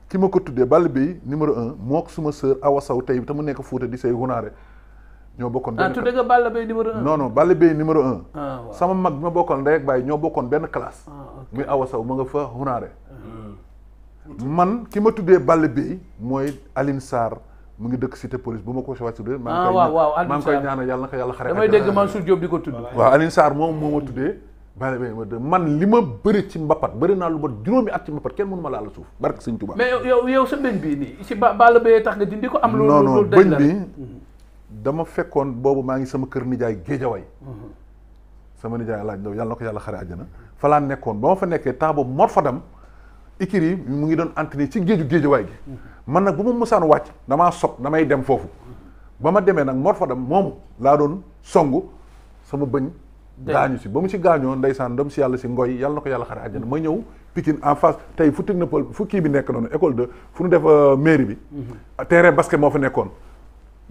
ki ma ko tuddee Balla Beye numéro 1 mook suma sœur Awa Sow tey te mu nekk Fuuta di say Hunaare ñoo bokkoon benn tudde nga Balla Beye numéro 1 non Balla Beye numéro 1 waaw. sama mag bi ma bokkoon ndey ak baay ñoo bokkoon benn classe muy Awa Sow ma nga fa Hunaare man ki ma tuddee Balla Beye mooy Aline Sarr mu ngi dëkk cité police bu ma ko wàcc tuddee maa ngi koy ñaanal yàlla na ko yàlla xare damay dégg Mansour Diop di ko tudd waaw Aline Sarr moom moo ma tuddee Balla Beye man li ma bëri ci mbapat bëri naa lu ba juróomi at ci mbapat kenn mënu ma laal suuf barke Sëñ Tuubaa mais yow sa bëñ bii nii si Balla Beye tax nga dindi ko am non loolu bëñ bi dama fekkoon boobu maa ngi sama kër nijaay Géejawaay sama nijaay laaj daw yàlla na ko yàlla xare àjjana fa laa nekkoon ba ma fa nekkee temps boobu Mor Fadam ikiri mu ngi doon entraîné ci Géejawaay gi man nag bu ma mosaan wàcc damaa sob damay dem foofu ba ma demee nag Mor Fadam moom laa doon songu sama bëñ gaañu si ba mu si gaañoo ndeysaan dem si yàlla si ngoy yàlla na ko yàlla xare àjjana ma ñëw Pikine en face tey fu technopole fu kii bi nekk noonu école de fu ñu def mairie bi terrain basket moo fa nekkoon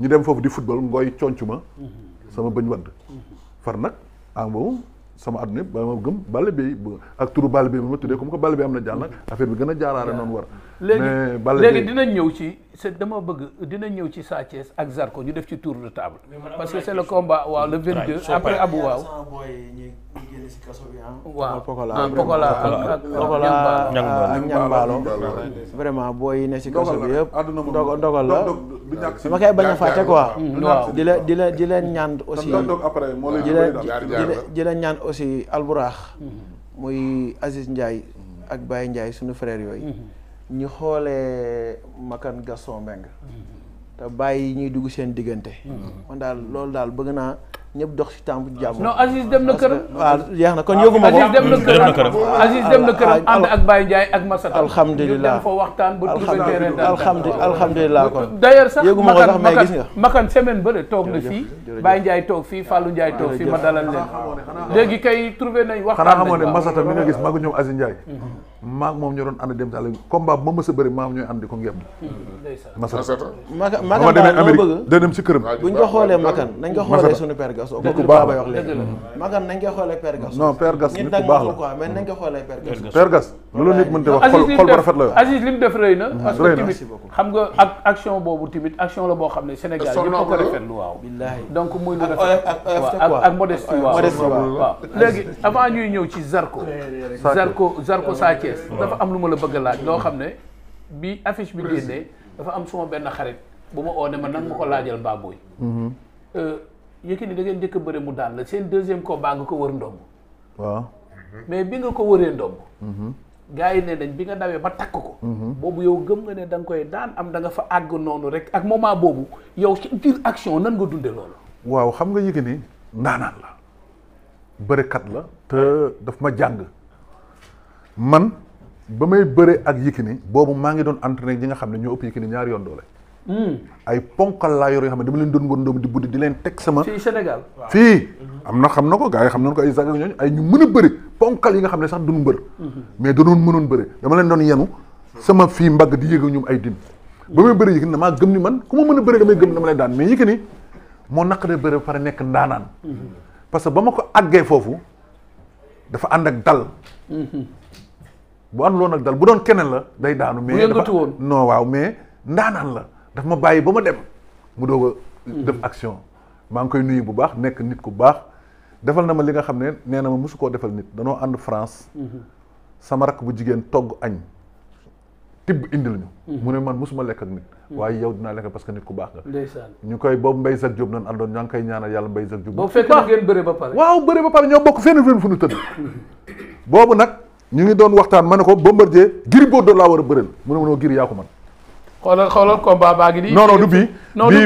ñu dem foofu di football ngooy conc ma sama bëñ wadd far nag en boobu sama àdduna ba ma gëm Balla Beye ak turu Balla Beye ma tuddee comme que Balla Beye am na jàll nag affaire bi gën a jaaraare noonu war léegi dinañ ñëw ci dama bëgg dinañ ñëw ci Sa Thiès ak Zarko ñu def ci tour de table parce que c'est le combat waaw le 22 après Abou waaw waaw Pokola ak Ñambaalo vraiment booy yi ne si kaso bi yëpp ndogal la dama koy bañ a fàtte quoi waaw di leen ñaan aussi di leen ñaan aussi Alburax muy Aziz Ndiaye ak Baye Ndiaye suñu frère yooyu ñu xoolee Makan Gaston Mbengue te bàyyi ñuy dugg seen diggante man daal loolu daal bëgg naa ñëpp dox ci temps bu jàmm. non Aziz dem na këram. waaw jeex na kon yóbbu ma ko. Aziz dem na këram ànd ak Baye Ndiaye ak Massata. alhamdulilah ñu dem fa waxtaan ba trouvé terrain d'entente. alhamdulilah kon. d'ailleurs sax yóbbu ma ko sax mais gis nga. Makan semaine bële toog na fii. Baye Ndiaye toog fii Fallou Ndiaye toog fii ma dalal leen. léegi kay trouvé nañ waxtaan. xanaa xamoon ne Massata mi nga gis maa ngi ñëw Aziz Ndiaye. maa moom ñoo doon ànd dem si àll bi combat ba ma mës a bëri maa ñooy ànd di ko ngem. Massata. Makan daal loo bëgg da dem si këram. buñ ko xoolee Makan nañ ko xoolee suñu père Gasso comme li Baba wax léegi Makan nañ ko xoolee père Gasso non père Gasso nit ku baax la quoi mais nañ ko xoolee père Gasso père Gasso lu la nit mënta wax xol ba rafet la yow Aziz li mu def rëy na parce que tamit xam nga ak action boobu tamit action la boo xam ne Sénégal ñëpp ko rafetlu waaw billahi donc muy lu rafet ak modestie waaw léegi avant ñuy ñëw ci Zarko Sa Thiès dafa am lu ma la bëgg a laaj loo xam ne bi affiche bi génnee dafa am suma benn xarit bu ma oo ne ma nag ma ko laajal Baboy Yékini da ngeen njëkk a bëre mu daan la seen deuxième combat nga ko wër ndomb waaw mais bi nga ko wëree ndomb gars yi ne nañ bi nga dawee ba takk ko boobu yow gëm nga ne da nga koy daan am da nga fa àgg noonu rek ak moment boobu yow ci biir action nan nga dunde loolu waaw xam nga Yékini ndaanaan la bërekat la te daf ma jàng man ba may bëre ak Yékini boobu maa ngi doon entraîné ñi nga xam ne ñoo ëpp Yékini ñaari yoon doole ay ponkal laa yor yoo xam ne dama leen doon wër ndoom di buddi di leen teg sama fii Sénégal fii am na xam na ko gars yi xam nañ ko ay saga ñooñu ay ñu mën a bëri ponkal yi nga xam ne sax duñu mbër mais danoon mënoon bëri dama leen doon yenu sama fii mbagg di yéega ñoom ay din ba may bëri Yékini damaa gëm ni man ku ma mën a bëri damay gëm dama lay daan mais Yékini moo naqaree bëri ba pare nekk ndaanaan parce que ba ma ko àggee foofu dafa ànd ak dal bu ànd loon ak dal bu doon keneen la day daanu mais yëngatu woon non waaw mais ndaanaan la daf ma bàyyi ba ma dem mu doog a def action maa ngi koy nuyu bu baax nekk nit ku baax defal na ma li nga xam ne nee na ma mosu koo defal nit danoo ànd France sama rakk bu jigéen togg añ tibb indil ñu mu ne man mosuma lekk ak nit waaye yow dinaa lekk parce que nit ku baax nga ndeysaan ñu koy boobu Mbaye Jacques Diop nan àndoon ñaa ngi koy ñaanal yàlla Mbaye Jacques Diop boobu fekk na ngeen bëre ba pare waaw bëre ba pare ñoo bokk fenn fu ñu tëdd boobu nag ñu ngi doon waxtaan ma ne ko Bombardier Gris Bordeaux laa war a bëreel mu ne ma noo Gris yaa ko man xoolal combat baa ngi nii. non du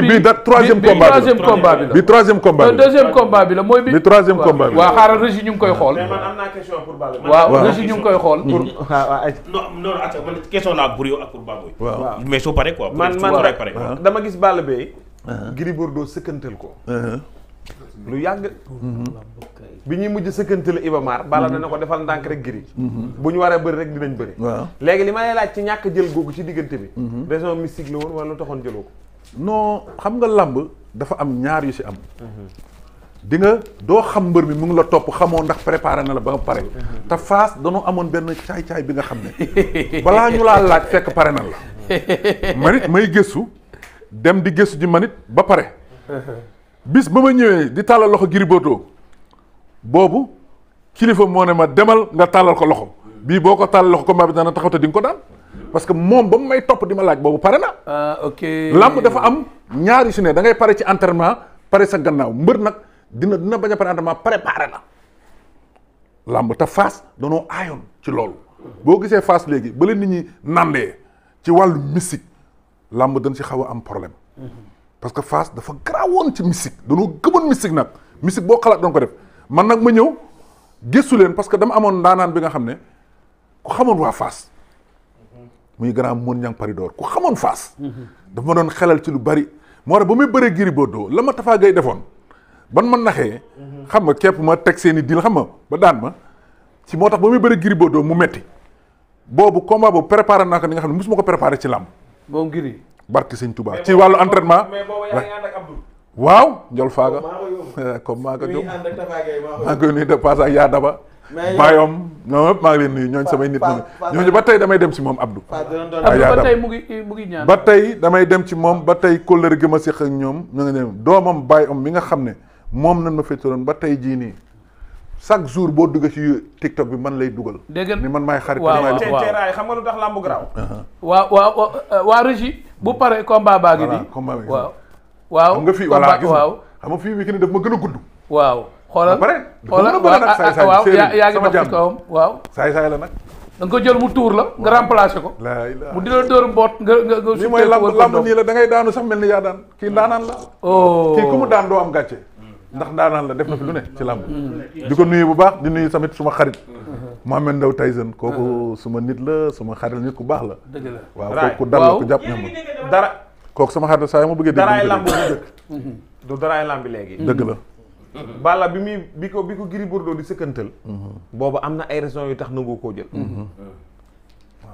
bii da troisième combat bi la bi troisième combat bi la deuxième combat bi la mooy bi troisième combat bi la waaw xaaral Régis ñu ngi koy xool. mais man am naa question pour Balla. waaw Régis ñu ngi koy xool. non attends man question laa pour yow ak pour Baboy. waaw mais soo paree quoi. man pare. dama gis Balla Beye. Gris Bordeaux sëkkantal ko. lu yàgg. bi ñuy mujj sëkkantale Iba Mar Balla dana ko defal ndànk rek Gris. bu ñu waree bëri rek dinañ bëri. waaw léegi li ma lay laaj ci ñàkk jël googu ci diggante bi. raison mystique la woon wala lu taxoon jëloo ko. non xam nga làmb dafa am ñaar yu si am di nga doo xam mbër mi mu ngi la topp xamoo ndax préparé na la ba nga pare te Fass dañoo amoon benn caay-caay bi nga xam ne balaa ñu laa laaj fekk pare na la manit may gëstu dem di gëstu ji manit ba pare bis ba ma ñëwee di tàllal loxo Gris Bordeaux boobu kilifa moo ne ma demal nga tàllal ko loxo bii boo ko tàllal loxo combat bi dana taxaw te di nga ko daan parce que moom ba mu may topp di ma laaj boobu pare na ok làmb dafa am ñaari su ne da ngay pare ci entraînement pare sa gannaaw mbër nag dina bañ a pare entraînement préparé na làmb te Fass danoo aayoon ci loolu boo gisee Fass léegi ba leen nit ñi nandee ci wàllu mystique làmb dañ ci xaw a am problème parce que Fass dafa garaawoon ci mystique danoo gëmoon mystique nag mystique boo xalaat doon ko def man nag ma ñëw gëstu leen parce que dama amoon ndaanaan bi nga xam ne ku xamoon waa Fass muy grand Moon Ñang Paridor ku xamoon Fass dafa ma doon xelal ci lu bari moo tax ba muy bëree Gris Bordeaux la ma Tafa Gueye defoon ban ma naxee xam nga képp ma teg seen i dil xam nga ba daan ma ci moo tax ba muy bëree Gris Bordeaux mu metti boobu combat boobu préparé naa ko ni nga xam ne mosuma ko préparé ci làmb moom Gris barki sëñ Touba ci wàllu entraînement mais boobu yaa ngi ànd ak Abdou. waaw njol faaga comme maa ko jóg maa ngi koy nuyu de passage ak yaa daba bayom ñoom ñëpp maa ngi leen nuyu ñooñ samay nit ñooñu ba tey damay dem ci moom Abdou ba tey mu ngi ñaan ba tey damay dem ci moom ba tey kóllëre gi ma séq ak ñoom ñu ngi ne doomam bayom mi nga xam ne moom nañ ma féetaloon ba tey jii nii chaque jour boo duggee ci TikTok bi man lay dugal ni man maay xarit teeraay xam nga lu tax làmbu garaaw waa régie bu pare combat baa ngi nii waaw xam nga fii voilà gis nga xam nga fii wi ki ni daf ma gën a gudd waaw xoolal waaw yaa ngi dox ci kawam waaw saay-saay la nag da nga ko jël mu tuur la nga remplacé ko mu di la dóor mboot nga lii mooy lamb nii la da ngay daanu sax mel ni yaa daan kii ndaanaan la kii ku mu daan doo am gàcce ndax ndaanaan la def na fi lu ne ci lamb di ko nuyu bu baax di nuyu tamit suma xarit Mohamed Ndao Tyson kooku suma nit la suma xarit nit ku baax la dëgg la waaw kooku dal la ku jàpp ñam dara kooku sama xarit saa yi ma bëggee daraay lamb bu dëkk du daraay lamb bi léegi dëgg la Balla bi ko Gris Bordeaux di sëkkantal boobu am na ay raisons yu tax nangu koo jël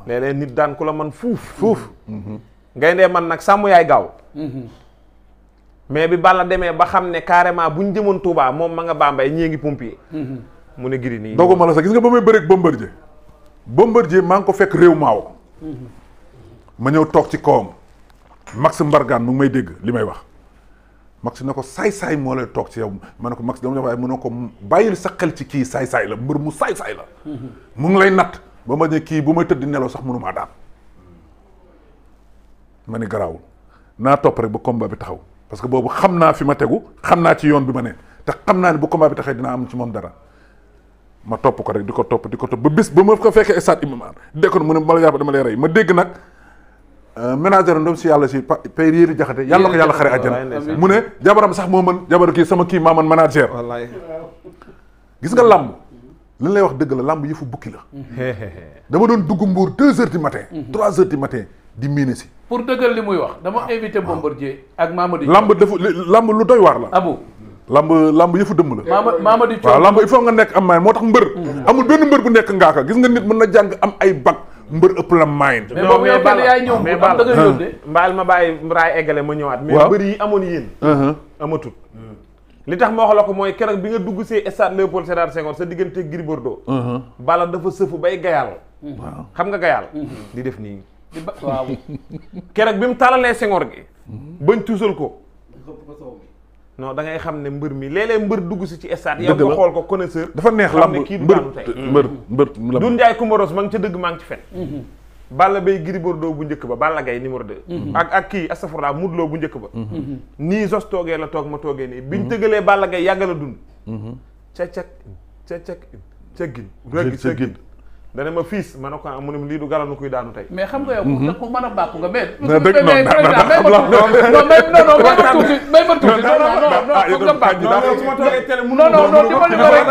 léeg-léeg nit daan ku la man fuuf ngay ndee man nag sàmm yaay gaaw mais bi Balla demee ba xam ne carrément buñ jëmoon Touba moom ma nga Bambey ñee ngi pompier mu ne Gris nii dooguma la sax gis nga ba may bëreeg Bombardier maa ngi ko fekk réew maaw ma ñëw toog ci kawam Max Mbargane mu ngi may dégg li may wax Max ne ko saay-saay moo lay toog ci yow ma ne ko Max dama la waaye mu ne ko bàyyil sa xel ci kii saay-saay la mbër mu saay-saay la mu ngi lay natt ba ma ne kii bu may tëdd nelaw sax mënumaa daan ma ni garaawul naa topp rek ba combat bi taxaw parce que boobu xam naa fi ma tegu xam naa ci yoon bi ma ne te xam naa ne bu combat bi taxee dinaa am ci moom dara ma topp ko rek di ko topp ba bis ba ma ko fekkee stade Iba Mar dekkoon mu ne ma la jàpp dama lay rey ma dégg nag ménagère ndom si yàlla si pay yéeri jaxate yàlla ko yàlla xare àjjana mu ne jabaram sax moo mën jabaru kii sama kii maa mën ménagère gis nga làmb li lay wax dëgg la làmb yëfu bukki la dama doon dugg Mbour 2 heures du matin 3 heures du matin di miine si pour dëggal li muy wax dama invité Bombardier ak Mamadi làmb lu doy waar la Abou lamb yëfu dëmm la Mamadi waaw lamb il faut nga nekk am maay moo tax mbër amul benn mbër bu nekk ngaaka gis nga nit mën na jàng am ay bac mbër ëpp la maayin mais boobu yow kenn yaay ñëw mais da nga yónnee mbaal ma bàyyi mbraay eggale ma ñëwaat mais mbër yi amoon yéen amatut li tax ma wax la ko mooy keroog bi nga dugg see stade Léopold Sédar Senghor sa diggante Gris Bordeaux Balla dafa sëfu bay gayal xam nga gayal di def nii waaw keroog bi mu talalee Senghor gi bañ tuusal ko non da ngay xam ne mbër mi léeg-léeg mbër dugg si ci stade yow nga xool ko connaisseur dafa neex xam ne kii du daanu tey mbër Doudou Ndiaye Kumaros ma ngi ca dëgg maa ngi ci fen Balla Gaye Gris Bordeaux bu njëkk ba Balla Gaye numéro 2 ak kii astafurlah Modou Lo bu njëkk ba nii Zos toogee la toog ma toogee nii biñ tëgalee Balla Gaye yàgg la dund ca gin dana ma fiis ma ne ko mu ne lii du galanu kuy daanu tey mais xam nga yow da ko mën a bàkku nga mais may ma tuuti non nga bàkk su ma toogee télé mu non dimbali ma rek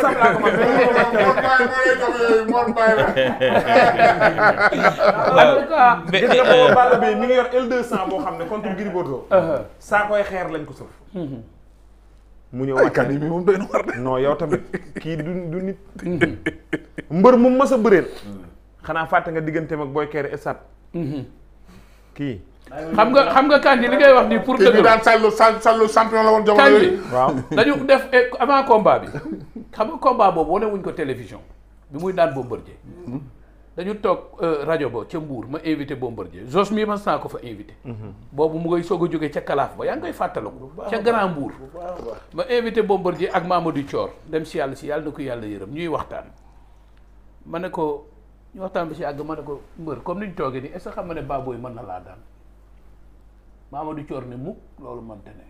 gis nga boobu Balla Gaye mi ngi yor L200 boo xam ne contre Gris Bordeaux saa koy xeer lañ ko sëf mu ñëw ay kan yi mi moom doy na war de non yow tamit kii du nit mbër mu mës a bëreel xanaa fàtte nga digganteem ak Boy Kéré esat kii xam nga Kandji li ngay wax nii pour dëgg daan Sallo champion la woon jamono Kandji yooyu. waaw dañu def avant combat bi xam nga combat boobu wane wuñ ko télévision bi muy daan Bombardier dañu toog rajo ba ca Mbour ma invité Bombardier Jos mii mas naa ko fa invité boobu mu ngay soog a jógee ca Kalaaf ba yaa ngi koy fàttaliku ca Grand Mbour ma invité Bombardier ak Mamadou Thior dem si yàlla na ko yàlla yërëm ñuy waxtaan ma ne ko ñu waxtaan bi si àgg ma ne ko mbër comme ni ñu toogee nii est-ce que xam nga ne Baboy mën na laa daan Mamadou Thior ne mukk loolu mënte ne